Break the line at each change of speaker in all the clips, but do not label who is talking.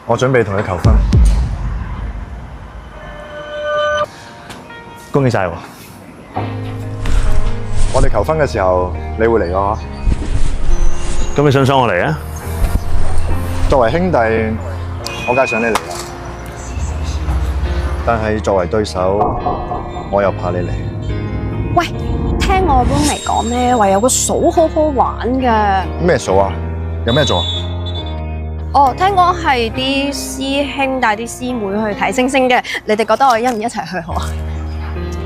我準備同佢求婚。
恭喜晒喎！
我哋求婚嘅時候，你會嚟嘅嗬？
咁你想唔想我嚟啊？
作為兄弟，我梗係想你嚟啦。但係作為對手，我又怕你嚟。
喂，聽我 roommate 講咧，話有個數好好玩嘅。
咩數啊？有咩做啊？
哦，聽講係啲師兄帶啲師妹去睇星星嘅，你哋覺得我一唔一齊去好啊？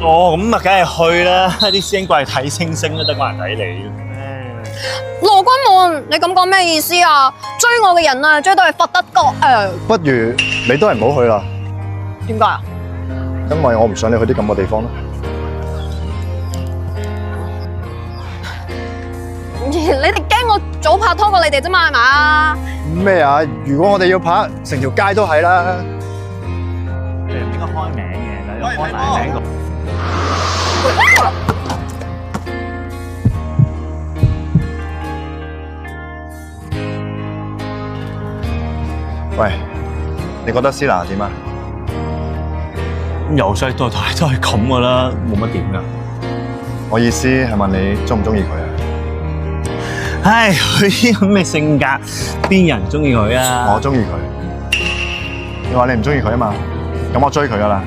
哦，咁啊，梗係去啦！啲師兄過嚟睇星星都得關人睇你。
羅君滿，你咁講咩意思啊？追我嘅人啊，追到去佛得角
不如你都係唔好去啦。
點解啊？
因為我唔想你去啲咁嘅地方咯。
你哋驚我早拍拖過你哋啫嘛，係嘛？
咩啊？如果我哋要拍，成條街都係啦。
你唔應該開名嘅，但係開大名度。
喂，你覺得思娜點啊？
由細到大都係咁噶啦，冇乜點噶。
我意思係問你中唔中意佢啊？
唉，佢啲咁嘅性格，邊人中意佢啊？
我中意佢。你話你唔中意佢啊嘛？咁我追佢噶啦。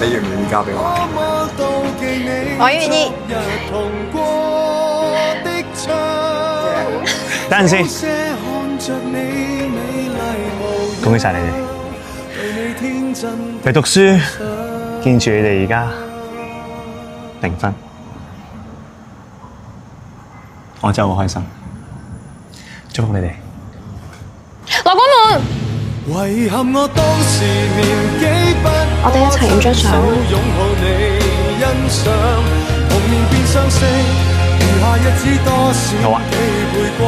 你願唔願意嫁俾我？
我願意。
等陣先，恭喜晒你哋！你讀書，見住你哋而家訂婚，我真係好開心，祝福你哋。
羅君滿，
遺憾我當時年紀不
我哋一齊影張相。
擁抱你欣賞，童年變相識，餘下日子多少
好啊
幾倍過。